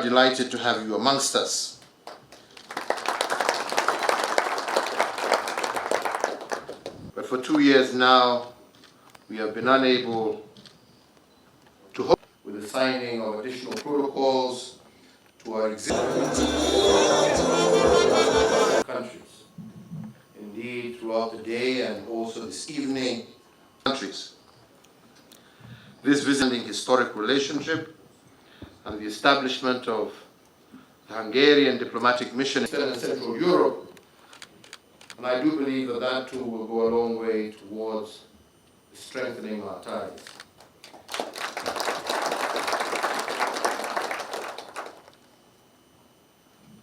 are delighted to have you amongst us. But for 2 years now, we have been unable to hope with the signing of additional protocols to our existing countries. Indeed, throughout the day and also this evening, countries. This visiting historic relationship and the establishment of the Hungarian diplomatic mission in Eastern and Central Europe, and I do believe that that too will go a long way towards strengthening our ties.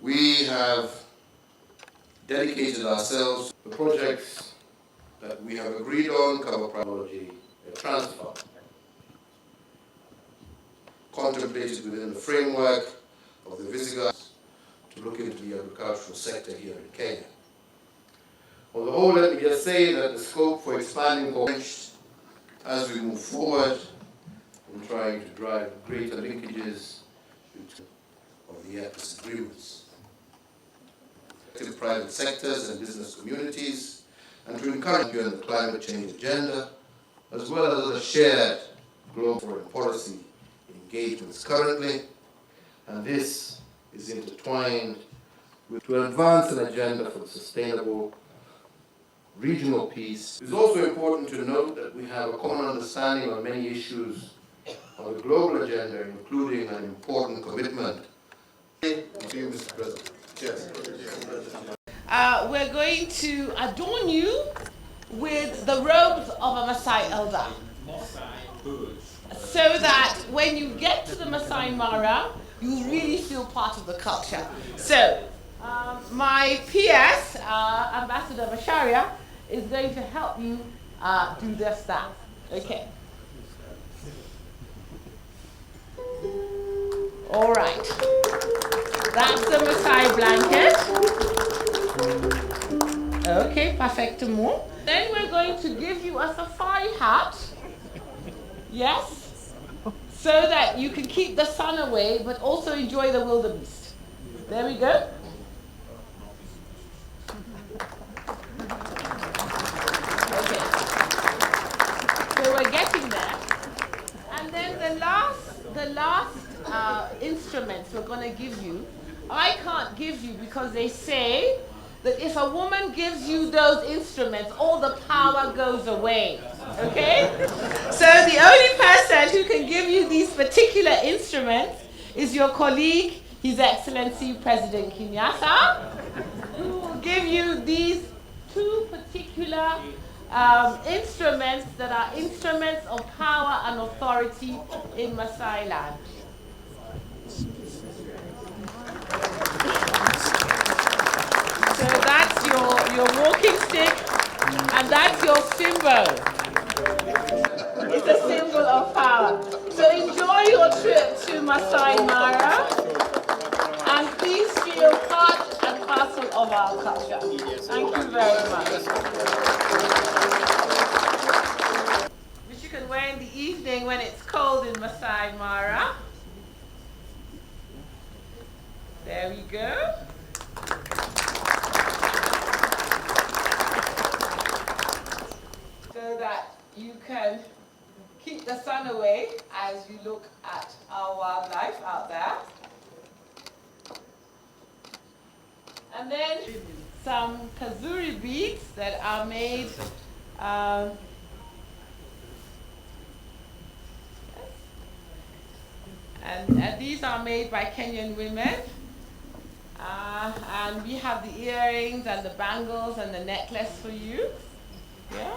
We have dedicated ourselves to projects that we have agreed on cover priority transfer, contemplated within the framework of the Visigoths to look into the agricultural sector here in Kenya. On the whole, let me just say that the scope for expanding cooperation as we move forward in trying to drive greater linkages of the EPAS agreements, private sectors and business communities, and to encourage you in the climate change agenda, as well as other shared global foreign policy engagements currently, and this is intertwined with to advance an agenda for sustainable regional peace. It is also important to note that we have a common understanding on many issues on the global agenda, including an important commitment. Thank you, Mr. President. Cheers. We're going to adorn you with the robes of a Maasai elder, so that when you get to the Maasai Mara, you really feel part of the culture. So, my PS, Ambassador Macharia, is going to help you do just that. Okay. All right. That's the Maasai blanket. Okay, perfectimo. Then we're going to give you a safari hat. Yes? So that you can keep the sun away, but also enjoy the wildebeest. There we go. Okay. So we're getting there. And then the last instruments we're going to give you, I can't give you because they say that if a woman gives you those instruments, all the power goes away. Okay? So the only person who can give you these particular instruments is your colleague, His Excellency President Kenyatta, who will give you these two particular instruments that are instruments of power and authority in Maasai land. So that's your walking stick, and that's your symbol. It's a symbol of power. So enjoy your trip to Maasai Mara, and please feel part and parcel of our culture. Thank you very much. Which you can wear in the evening when it's cold in Maasai Mara. There we go. So that you can keep the sun away as you look at our wildlife out there. And then some kazuri beads that are made and these are made by Kenyan women. And we have the earrings and the bangles and the necklace for you. Yeah.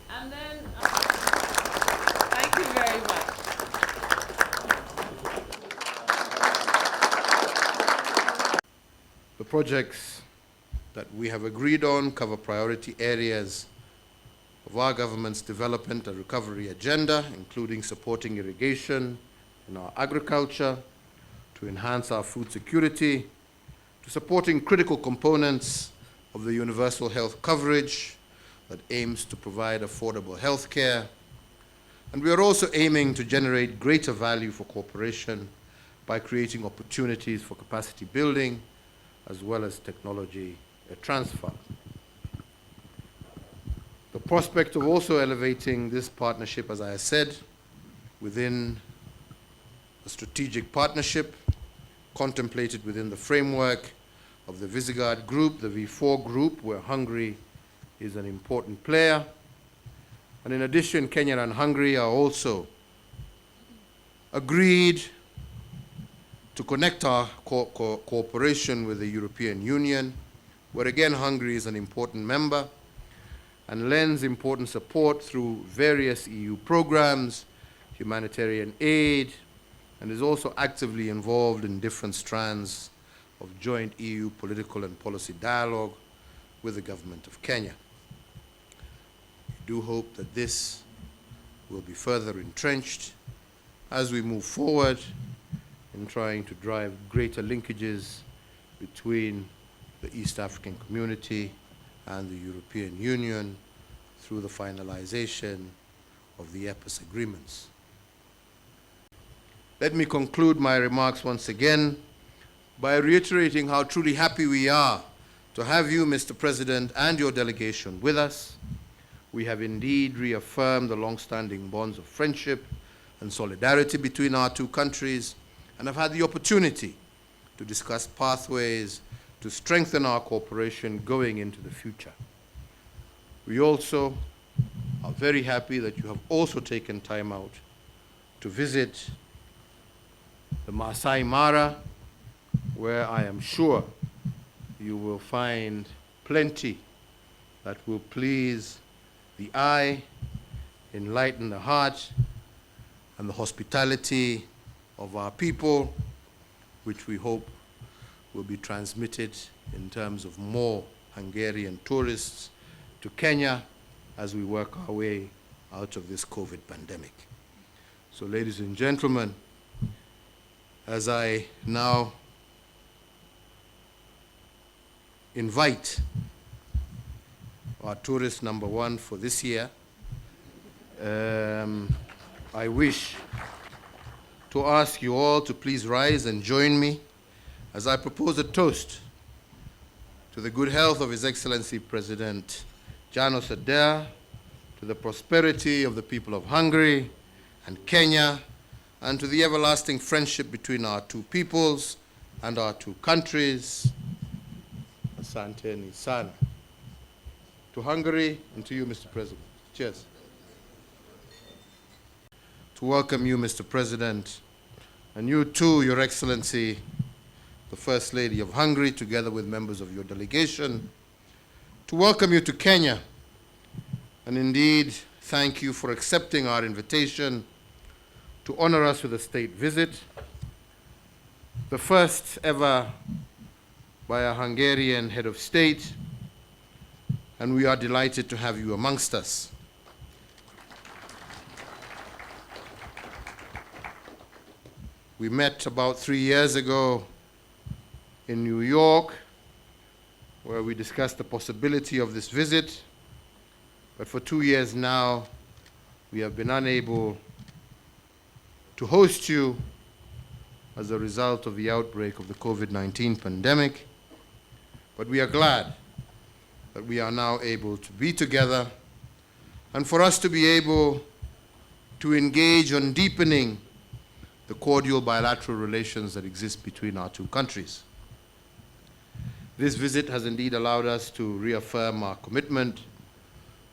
And then, thank you very much. The projects that we have agreed on cover priority areas of our government's development and recovery agenda, including supporting irrigation in our agriculture, to enhance our food security, to supporting critical components of the universal health coverage that aims to provide affordable health care, And we are also aiming to generate greater value for cooperation by creating opportunities for capacity building as well as technology transfer. The prospect of also elevating this partnership, as I have said, within a strategic partnership contemplated within the framework of the Visegrad Group, the V4 Group, where Hungary is an important player. And in addition, Kenya and Hungary are also agreed to connect our cooperation with the European Union, where again Hungary is an important member and lends important support through various EU programs, humanitarian aid, and is also actively involved in different strands of joint EU political and policy dialogue with the government of Kenya. We do hope that this will be further entrenched as we move forward in trying to drive greater linkages between the East African community and the European Union through the finalization of the EPAS agreements. Let me conclude my remarks once again by reiterating how truly happy we are to have you, Mr. President, and your delegation with us. We have indeed reaffirmed the long-standing bonds of friendship and solidarity between our two countries and have had the opportunity to discuss pathways to strengthen our cooperation going into the future. We also are very happy that you have also taken time out to visit the Masai Mara, where I am sure you will find plenty that will please the eye, enlighten the heart, and the hospitality of our people, which we hope will be transmitted in terms of more Hungarian tourists to Kenya as we work our way out of this COVID pandemic. So, ladies and gentlemen, as I now invite our tourist number one for this year, I wish to ask you all to please rise and join me as I propose a toast to the good health of His Excellency President János Áder, to the prosperity of the people of Hungary and Kenya, and to the everlasting friendship between our two peoples and our two countries. Asanteni sana. To Hungary and to you, Mr. President. Cheers. To welcome you, Mr. President, and you too, Your Excellency, the First Lady of Hungary, together with members of your delegation. To welcome you to Kenya, and indeed, thank you for accepting our invitation to honor us with a state visit, the first ever by a Hungarian head of state, and we are delighted to have you amongst us. We met about 3 years ago in New York, where we discussed the possibility of this visit, but for 2 years now, we have been unable to host you as a result of the outbreak of the COVID-19 pandemic. But we are glad that we are now able to be together and for us to be able to engage on deepening the cordial bilateral relations that exist between our two countries. This visit has indeed allowed us to reaffirm our commitment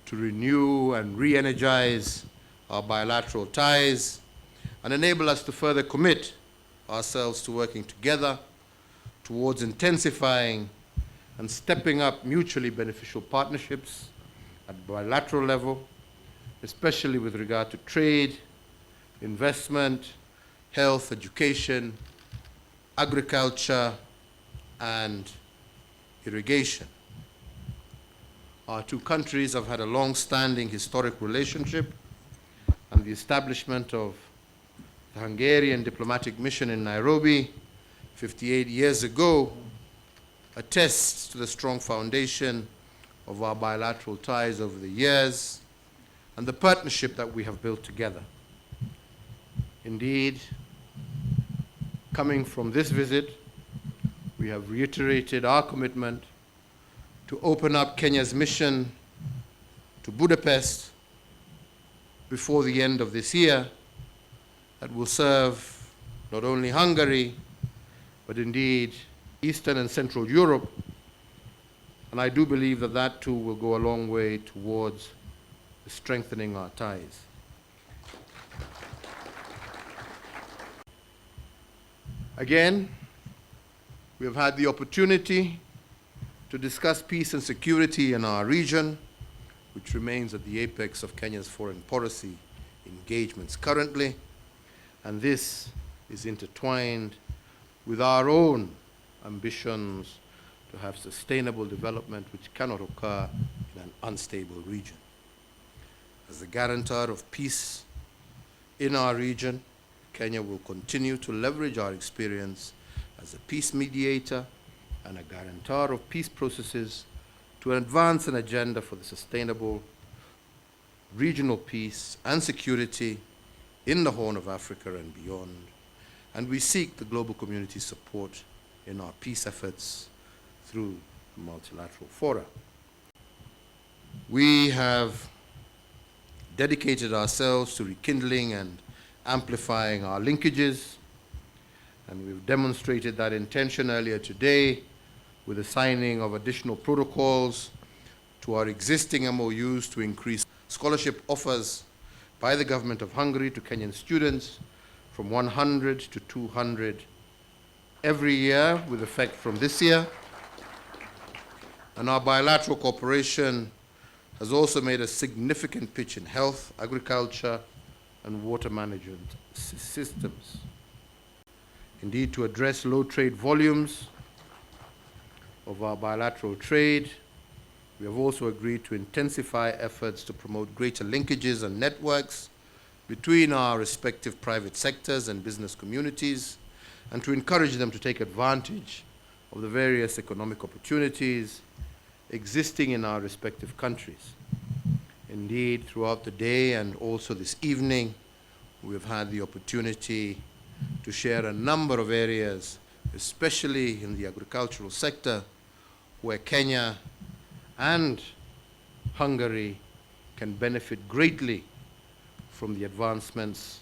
to renew and re-energize our bilateral ties and enable us to further commit ourselves to working together towards intensifying and stepping up mutually beneficial partnerships at bilateral level, especially with regard to trade, investment, health, education, agriculture, and irrigation. Our two countries have had a long-standing historic relationship, and the establishment of the Hungarian diplomatic mission in Nairobi 58 years ago attests to the strong foundation of our bilateral ties over the years, and the partnership that we have built together. Indeed, coming from this visit, we have reiterated our commitment to open up Kenya's mission to Budapest before the end of this year, that will serve not only Hungary, but indeed Eastern and Central Europe. And I do believe that that too will go a long way towards strengthening our ties. Again, we have had the opportunity to discuss peace and security in our region, which remains at the apex of Kenya's foreign policy engagements currently, and this is intertwined with our own ambitions to have sustainable development which cannot occur in an unstable region. As the guarantor of peace in our region, Kenya will continue to leverage our experience as a peace mediator and a guarantor of peace processes to advance an agenda for the sustainable regional peace and security in the Horn of Africa and beyond. And we seek the global community's support in our peace efforts through multilateral fora. We have dedicated ourselves to rekindling and amplifying our linkages, and we've demonstrated that intention earlier today with the signing of additional protocols to our existing MOUs to increase scholarship offers by the government of Hungary to Kenyan students from 100 to 200 every year, with effect from this year. And our bilateral cooperation has also made a significant pitch in health, agriculture, and water management systems. Indeed, to address low trade volumes of our bilateral trade, we have also agreed to intensify efforts to promote greater linkages and networks between our respective private sectors and business communities, and to encourage them to take advantage of the various economic opportunities existing in our respective countries. Indeed, throughout the day and also this evening, we have had the opportunity to share a number of areas, especially in the agricultural sector, where Kenya and Hungary can benefit greatly from the advancements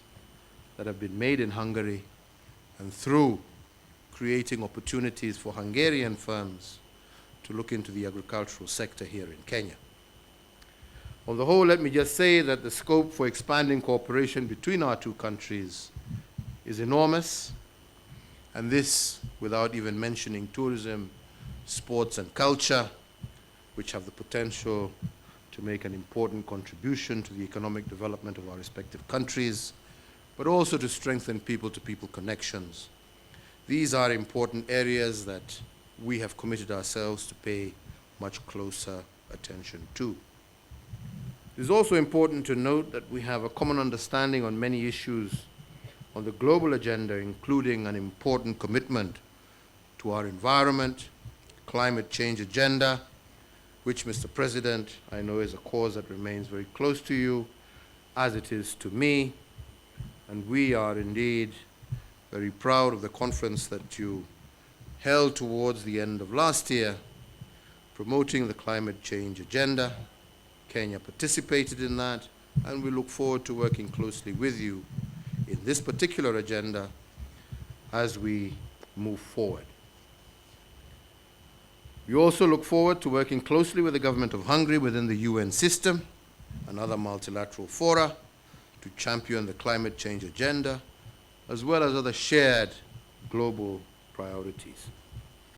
that have been made in Hungary, and through creating opportunities for Hungarian firms to look into the agricultural sector here in Kenya. On the whole, let me just say that the scope for expanding cooperation between our two countries is enormous, and this without even mentioning tourism, sports and culture, which have the potential to make an important contribution to the economic development of our respective countries, but also to strengthen people-to-people connections. These are important areas that we have committed ourselves to pay much closer attention to. It is also important to note that we have a common understanding on many issues on the global agenda, including an important commitment to our environment, climate change agenda, which, Mr. President, I know is a cause that remains very close to you, as it is to me. And we are indeed very proud of the conference that you held towards the end of last year, promoting the climate change agenda. Kenya participated in that, and we look forward to working closely with you in this particular agenda as we move forward. We also look forward to working closely with the government of Hungary within the UN system and other multilateral fora to champion the climate change agenda, as well as other shared global priorities.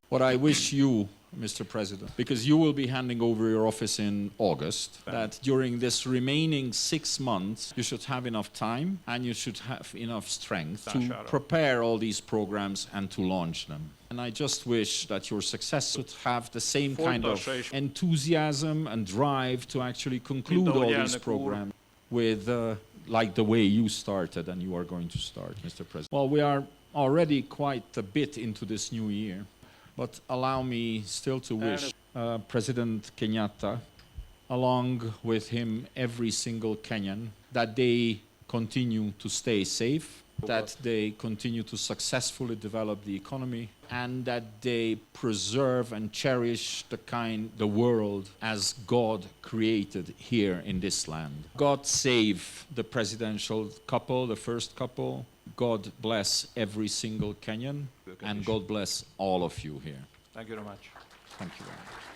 What I wish you, Mr. President, because you will be handing over your office in August, that during this remaining 6 months, you should have enough time and you should have enough strength to prepare all these programs and to launch them. And I just wish that your successor would have the same kind of enthusiasm and drive to actually conclude all these programs with like the way you started and you are going to start, Mr. President. Well, we are already quite a bit into this new year, but allow me still to wish President Kenyatta along with him every single Kenyan, that they continue to stay safe, that they continue to successfully develop the economy, and that they preserve and cherish the world as God created here in this land. God save the presidential couple, the first couple. God bless every single Kenyan, and God bless all of you here. Thank you very much. Thank you very much.